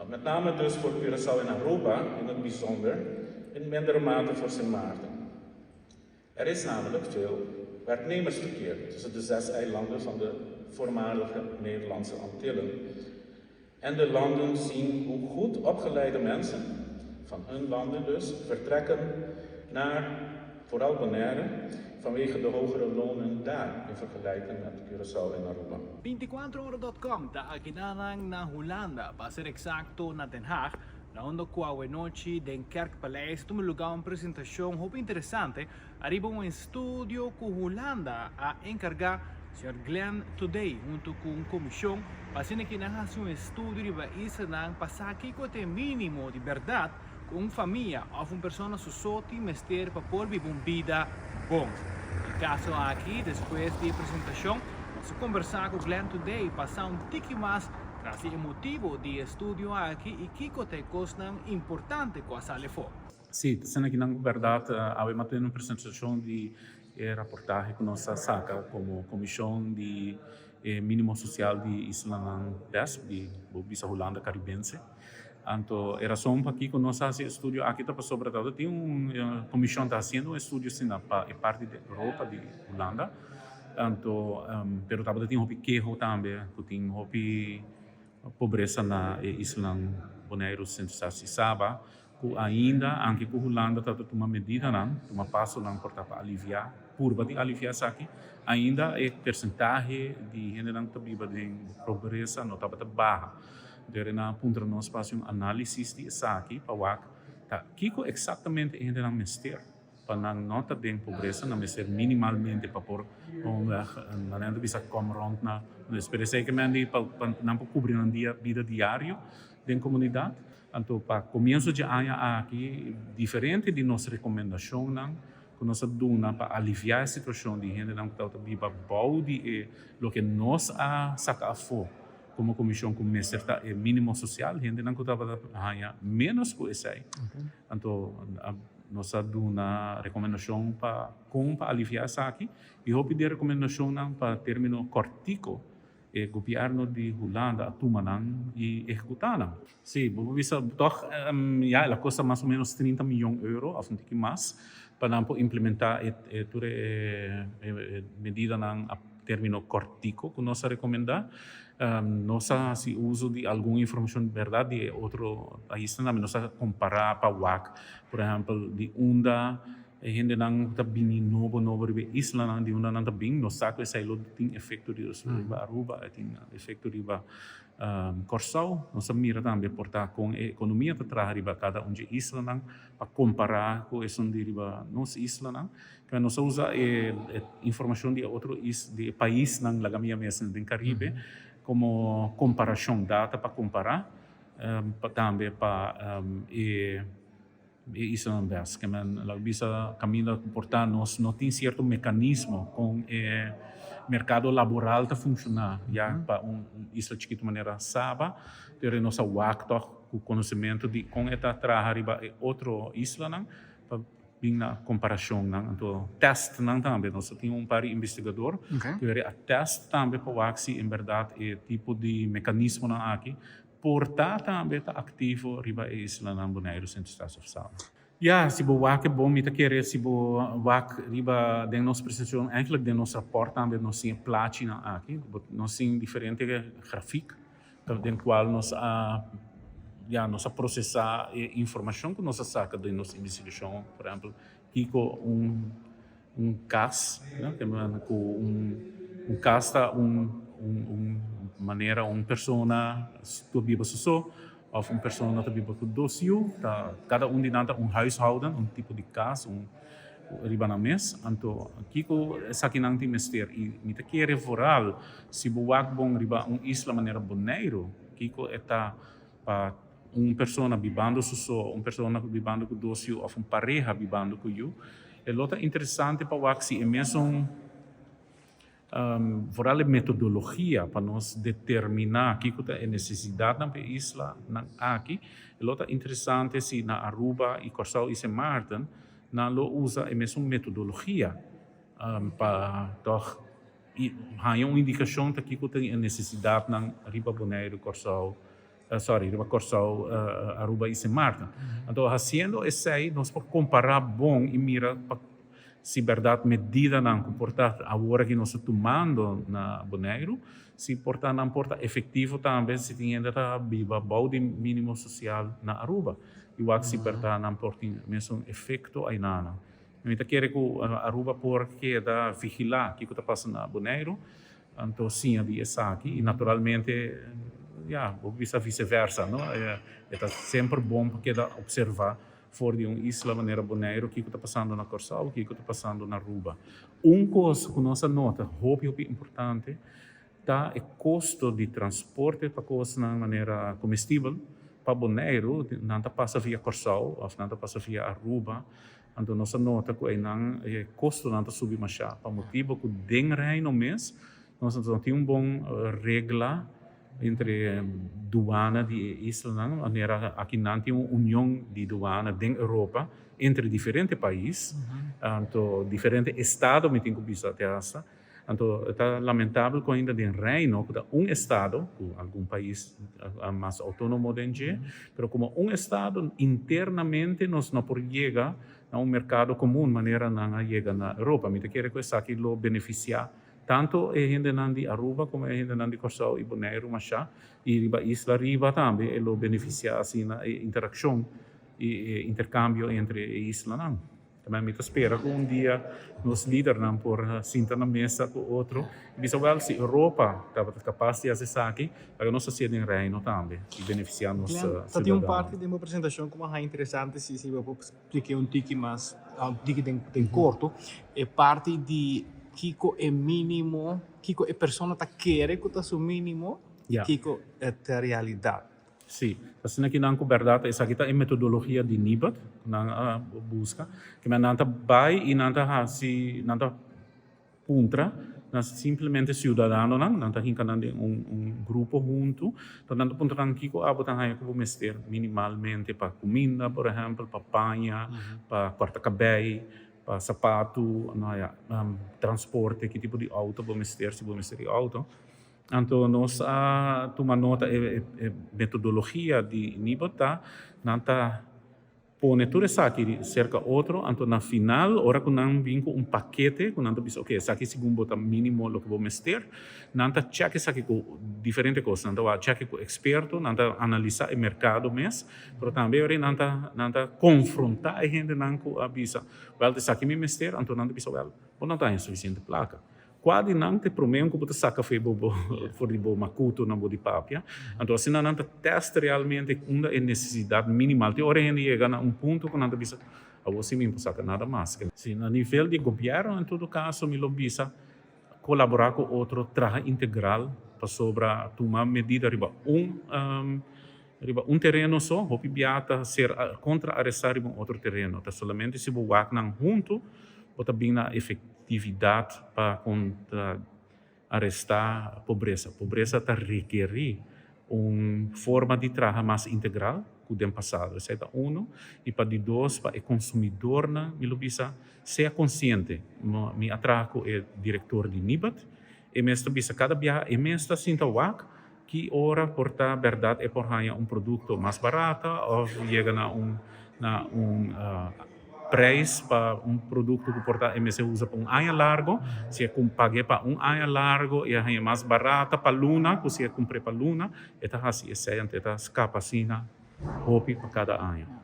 Met name dus voor Curaçao en Aruba in het bijzonder, in mindere mate voor Sint Maarten. Er is namelijk veel werknemersverkeer tussen de 6 eilanden van de voormalige Nederlandse Antillen. En de landen zien hoe goed opgeleide mensen, van hun landen dus, vertrekken naar vooral Bonaire vanwege de hogere lonen daar in vergelijking met Curaçao en Aruba. 24horas.com naakinanang na Holanda, para ser exacto na Den Haag, na onda Kwawe Noche den Kerkpaleis, tumulugaw ang presentasyon hope interessante, arriba um estúdio com Holanda a encargar Sr. Glenn Today, junto com comissão, para que nahas um estúdio de isa ng pasaki ko te mínimo de verdade com família ou pessoa susoti mester para por vivir vida bom. No caso aqui, depois da apresentação, vamos conversar com Glenn Today, passar tiki mais tras o motivo de estúdio aqui e que te costa importante com a salefo. Sì, sendo che in verità abbiamo fatto una presentazione di reportage con nostra SACA come commissione di minimo sociale di Island West, di Bobisa Holanda Caribense. Anto era só aqui com nossa estúdio aqui tá sobre todo tem comissão tá fazendo estúdio assim na parte da Europa de Holanda. Anto pero tava tem hopi quejo também, tem hopi pobreza na Island Bonaire Centro-Sasi Saba. Ainda, anche com Holanda, está uma medida, uma passo para aliviar, curva de aliviar isso aqui, ainda é percentagem de gente que vive de pobreza não está baixa. Então, na ponta nós fazemos análise de isso aqui, para ver que exatamente a gente não mestre, para não nota de pobreza, não mestre minimalmente para por na gente bisa como rond na, especialmente para não cobrir a vida diária da comunidade. Então, para começo de ano aqui, diferente de nossa recomendação, que nós damos para aliviar a situação de gente que está viva balde o que nós sacamos como comissão como mestre mínimo social, gente não está para menos que isso aí. Então, nós damos uma recomendação para aliviar isso aqui e eu pedi recomendação para termino cortico. O governo de Holanda atumanang e executaram. Sim, bisa toch ela custa mais ou menos 30 milhões de euros, ou um mais, para implementar a medida a termino cortico que nós recomendamos. Nós se uso de alguma informação de verdade de outro país, nós comparar para WAC, por exemplo, de onda gente nang tabini novo ribe isla nang di una nang tabing no saco essa ilo tem efeito de riba Aruba tem efeito riba Curaçao no sa mira também portar com economia ta tra riba cada isla nang para comparar com essa de riba nos isla nang que nós usa informação de outro de país nang lagamia mesmo do Caribe como comparação data para comparar também para isso não é que man bisa caminho portar nós não tem certo mecanismo com o mercado laboral tá funcionar já para isso chiquito maneira saba ter nossa wakto o conhecimento de com esta traha riba outro isla não para vir na comparação não então teste não também nós tem par investigador que vai a teste também para ver se em verdade é tipo de mecanismo não aqui portar também está ativo riba a isla na Bonaire Centro-Sasi Saba. Ja, se bo wak bom mita querer se bo wak riba de nossa apresentação, eigenlijk de nosso rapport também nós sim platina aqui, nós sim diferente gráfico, den qual nós nós processar informação que nós saca de nossa investigação, por exemplo, kiko caso, né, que com caso tá maneira persona tu viva só ou persona tu viva com docio tá cada de nós huishouden tipo de casa riba na mes anto kiko sa kinang ti mester e mita querer foral se buwak bom riba isla maneira Bonaire kiko eta pa persona vivando só persona vivando com docio ou pareja vivando com you é lota interessante para wak se mesmo vooral a metodologia para nós determinar que é a necessidade na isla aqui é outra interessante se na Aruba e Curaçao e Sint Maarten na lo usa a mesma metodologia para toch há uma indicação de que tem a necessidade na Riba Bonaire Curaçao riba Corsao, Aruba e Sint Maarten. Então, haciendo isso aí, nós podemos comparar bom e mira se verdade medida não comportar agora que nós estamos tomando na Bonaire, se portar não porta efetivo também se tem ainda a biba bau de mínimo social na Aruba. E o que se portar não porta mesmo efeito aí nada. Então, quer que Aruba porque da vigilar o que está passando na Bonaire, então sim, havia isso aqui e naturalmente vice-versa, não? É sempre bom porque dá observar fora de uma isla maneira Bonaire o que está passando na Corsao, o que está passando na Aruba. Coisa que nossa nota, muito importante, tá é custo de transporte para coisas na maneira comestível para Bonaire, não passa via Corsao, ou não passa via Aruba. Então nossa nota que não é custo não subir mais para motivo que den reino mês, nós não temos bom regra entre douana de isla, maneira aqui não tem uma união de douana dentro da Europa entre diferentes países, então diferentes estados me tem que bisa essa, então é lamentável que ainda tem reino que um estado, algum país mais autônomo dentro, mas como um estado internamente nós não podemos chegar a um mercado comum maneira não chega na Europa, me quer que isso aqui lo beneficiar tanto a gente de Aruba como a gente de Corsao e Bonaire, e a Isla Riba também, e lo beneficia assim na interação e intercâmbio entre islas. Também me espera que dia nos líderes por sentar na mesa com outro, e se a Europa estava capaz de fazer isso aqui, para nós ser em reino também, e beneficiar nos cidadãos. Tem parte de uma apresentação que é interessante, se eu expliquei tique mais, tique tem corto, é parte de Kiko é mínimo, Kiko é pessoa que quer que está o mínimo, Kiko é a realidade. Sim, assim aqui na verdade essa aqui é metodologia de NIBAT, na busca, que não vai e não puntra, nós simplesmente cidadano não hincando grupo junto, então não puntra aqui que abotan aí que vou mester minimalmente para comida, por exemplo, para panha, para quarta cabelo, para sapato, transporte, que tipo de auto vou mester, se vou mester auto. Então, nós tomamos nota metodologia de NIBAT, nós põe tudo isso aqui cerca outro, então na final, hora que nós vim com paquete, quando nós ok, isso aqui segundo bota mínimo o que vou mester, nós check isso aqui com diferentes coisas, nós check com experto, nós analisar o mercado mesmo, mas também nós confrontar a gente com a visa, isso aqui me mester, então nós bisa não tem suficiente placa. Quase não te problema que você saca foi for de boa macuto na boa papia. Então assim não testa realmente uma necessidade minimal. Tem hora a gente chega a ponto que não te bisa a você mesmo saca nada mais. Sim, a nível de governo em todo caso me lo bisa colaborar com outro trabalho integral para sobre tomar medida riba terreno só, hopi biata ser contra arrestar outro terreno. Tá somente se vou não junto, bota bem na efetividade para arrestar a pobreza. A pobreza está requerir uma forma de trabalho mais integral que o tempo passado. Isso é e para de dois, para o consumidor, me lo bisa ser consciente. Me atraco é diretor de NIBAT, e me bisa cada dia, e me está sinta que ora porta verdade é por ganhar produto mais barato ou chega na preço para produto que porta se usa para ano largo, se é pague para ano largo e é mais barata para luna, que se é comprar para luna, então assim é escapa assim, hobby para cada ano.